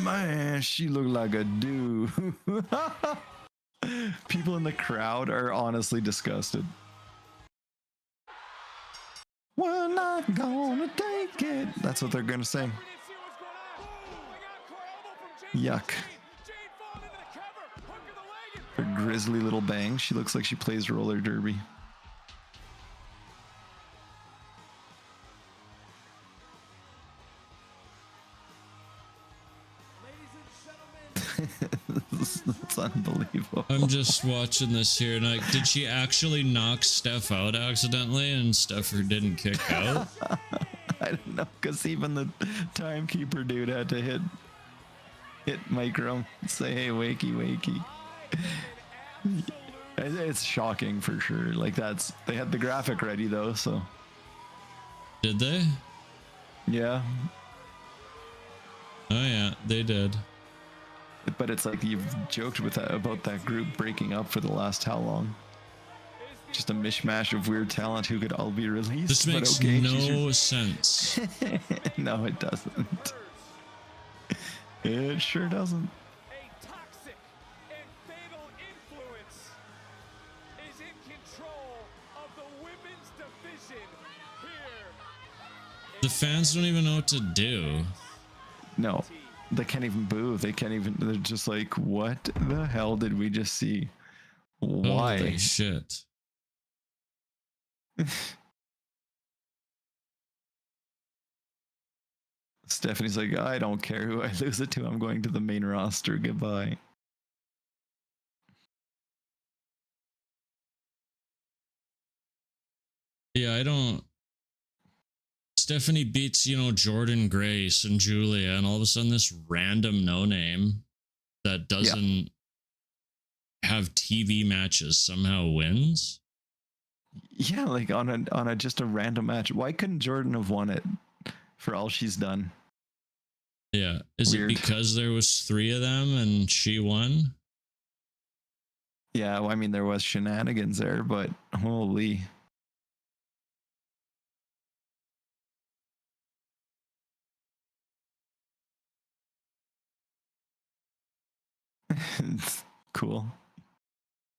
Man, she looked like a dude. People in the crowd are honestly disgusted. We're not gonna take it. That's what they're gonna sing. Yuck. Her grizzly little bang. She looks like she plays roller derby. It's unbelievable. I'm just watching this here, and did she actually knock Steph out accidentally, and Steph didn't kick out? I don't know, because even the timekeeper dude had to hit Micro, say, hey, wakey, wakey. It's shocking for sure. Like, they had the graphic ready though, so. Did they? Yeah. Oh yeah, they did. But it's like you've joked about that group breaking up for the last how long? Just a mishmash of weird talent who could all be released. This makes no sense. No, it doesn't. It sure doesn't. A toxic and fatal influence is in control of the women's division here. The fans don't even know what to do. No, they can't even boo. They can't even. They're just like, what the hell did we just see? Why? Holy shit. Stephanie's like, I don't care who I lose it to. I'm going to the main roster. Goodbye. Yeah, I don't. Stephanie beats, Jordan Grace and Julia, and all of a sudden this random no-name that doesn't have TV matches somehow wins. Yeah, like on a just a random match. Why couldn't Jordan have won it for all she's done? Yeah. Is it because there was 3 of them and she won? Yeah, well, I mean, there was shenanigans there, but holy. It's cool.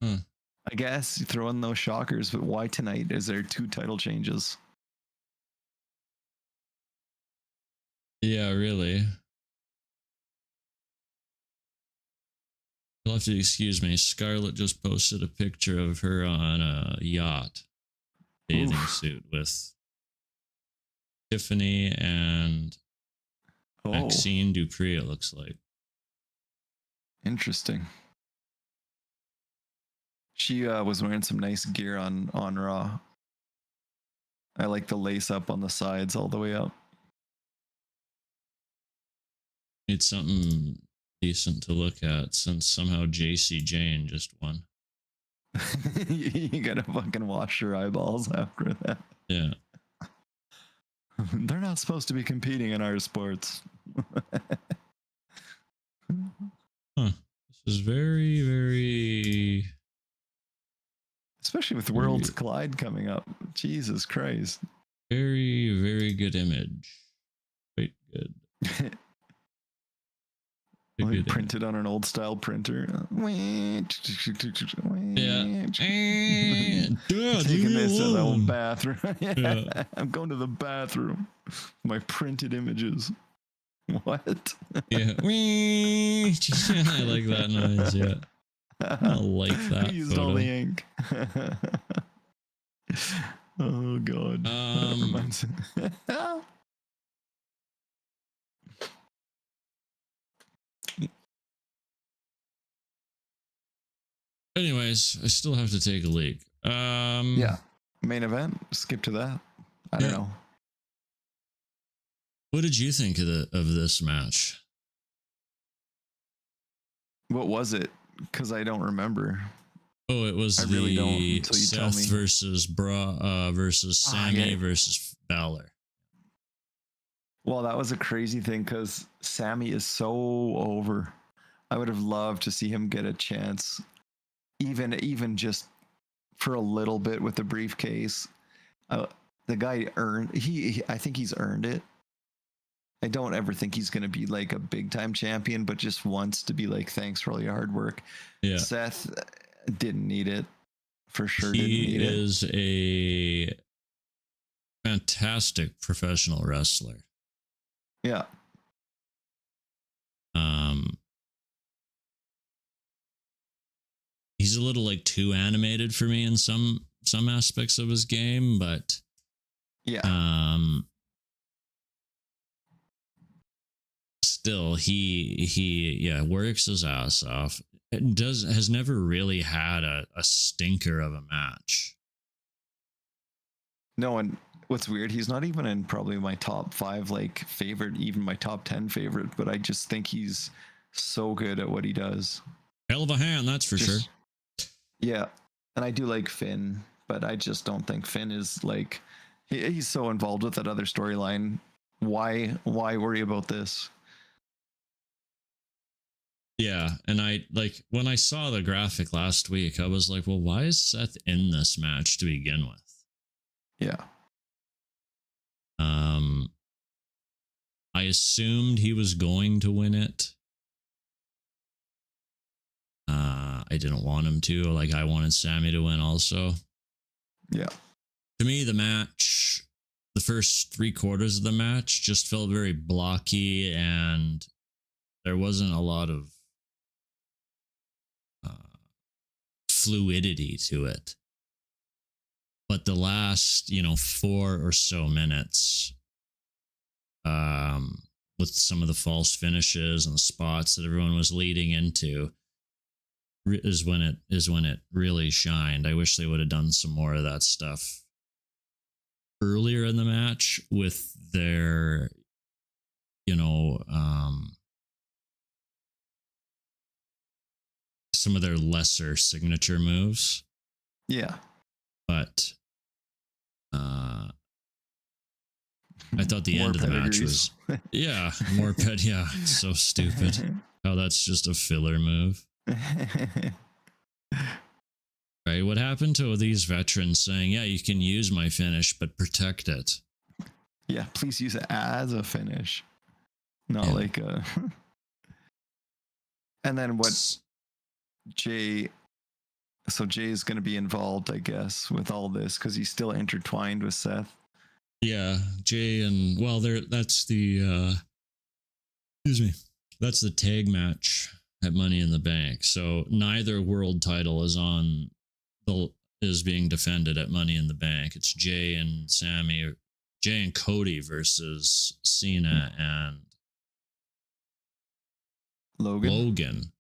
I guess you throw in those shockers, but why tonight? Is there 2 title changes? Yeah, really. You'll have to excuse me. Scarlett just posted a picture of her on a yacht, bathing suit with Tiffany and Maxine Dupree, it looks like. Interesting. She was wearing some nice gear on Raw. I like the lace up on the sides all the way up. Need something decent to look at since somehow JC Jane just won. You gotta fucking wash your eyeballs after that. Yeah. They're not supposed to be competing in our sports. This is very, very... Especially with Worlds Collide coming up. Jesus Christ. Very, very good image. Quite good. Like printed on an old style printer. Yeah. Taking this to the old bathroom. Yeah. I'm going to the bathroom. My printed images. What? Yeah. I like that noise. Yeah. I like that. I used photo. all the ink. Oh God. That reminds me. Anyways, I still have to take a leak. Yeah. Main event. Skip to that. I don't know. What did you think of this match? What was it? Because I don't remember. Oh, it was I really don't until you tell Seth me. versus Sammy versus Balor. Well, that was a crazy thing because Sammy is so over. I would have loved to see him get a chance, even just for a little bit with the briefcase. The guy earned. I think he's earned it. I don't ever think he's going to be like a big time champion, but just wants to be like, thanks for all your hard work. Yeah. Seth didn't need it. For sure He didn't need it. is a fantastic professional wrestler. Yeah. He's a little like too animated for me in some aspects of his game, but Yeah. Still he works his ass off. Has never really had a stinker of a match. No, and what's weird, he's not even in probably my top 5 like favorite, even my top 10 favorite, but I just think he's so good at what he does. Hell of a hand, that's for sure. Yeah. And I do like Finn, but I just don't think Finn is like he's so involved with that other storyline. Why worry about this? Yeah, and I like when I saw the graphic last week, I was like, well, why is Seth in this match to begin with? Yeah. I assumed he was going to win it. I didn't want him to. Like, I wanted Sammy to win also. Yeah. To me, the match, the first 3/4 of the match just felt very blocky, and there wasn't a lot of fluidity to it. But the last, 4 or so minutes, with some of the false finishes and the spots that everyone was leading into, is when it really shined. I wish they would have done some more of that stuff earlier in the match with their, some of their lesser signature moves. Yeah. But I thought the end of the match was more pet. Yeah, it's so stupid. How that's just a filler move. Right? What happened to these veterans saying, yeah, you can use my finish, but protect it? Yeah, please use it as a finish. Not like a... And then what Jay is going to be involved, I guess, with all this because he's still intertwined with Seth. Yeah, Jay and that's the that's the tag match at Money in the Bank. So neither world title is being defended at Money in the Bank. It's Jay and Cody versus Cena and Logan.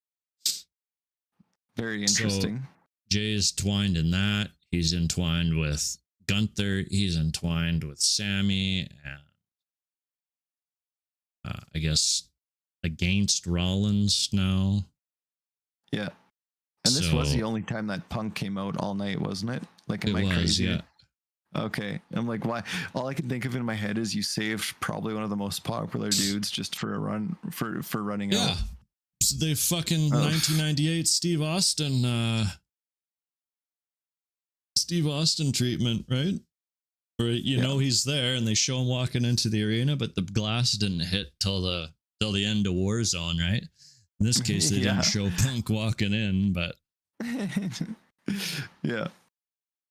Very interesting. So Jay is twined in that. He's entwined with Gunther. He's entwined with Sammy, and I guess against Rollins now. Yeah. And this was the only time that Punk came out all night, wasn't it? Like, am I crazy? Yeah. Okay. I'm like, why? All I can think of in my head is you saved probably one of the most popular dudes just for a run for running out. Yeah. So they fucking Oh. 1998 Steve Austin treatment, right? Where you know he's there and they show him walking into the arena, but the glass didn't hit till the end of Warzone, right? In this case, they didn't show Punk walking in, but yeah.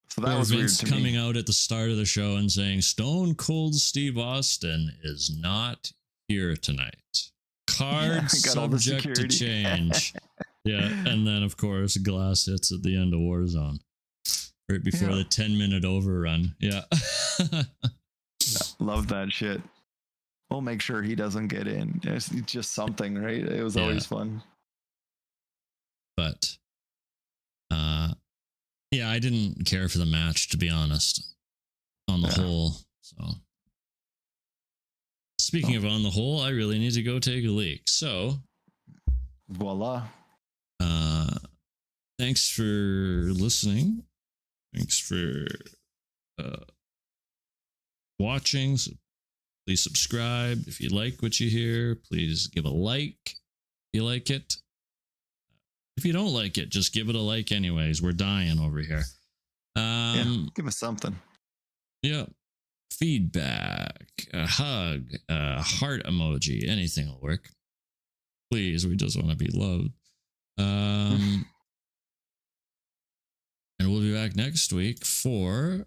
So that was Vince weird to coming me. out at the start of the show and saying Stone Cold Steve Austin is not here tonight. Card got all the subject to security. change. Yeah, and then of course glass hits at the end of Warzone, right before the 10-minute overrun. Yeah. Love that shit. We'll make sure he doesn't get in. It's just something, right? It was always fun. But yeah, I didn't care for the match, to be honest, on the whole. So speaking of on the whole, I really need to go take a leak. So voila. Thanks for listening. Thanks for watching. So please subscribe if you like what you hear. Please give a like if you like it. If you don't like it, just give it a like anyways. We're dying over here. Give us something. Yeah. Feedback, a hug, a heart emoji, anything will work. Please, we just want to be loved. And we'll be back next week for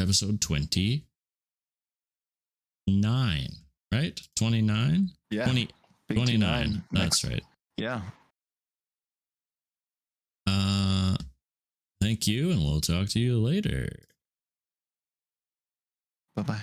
episode 29, right? 29? Yeah. 29. That's right. Yeah. Thank you, and we'll talk to you later. Bye-bye.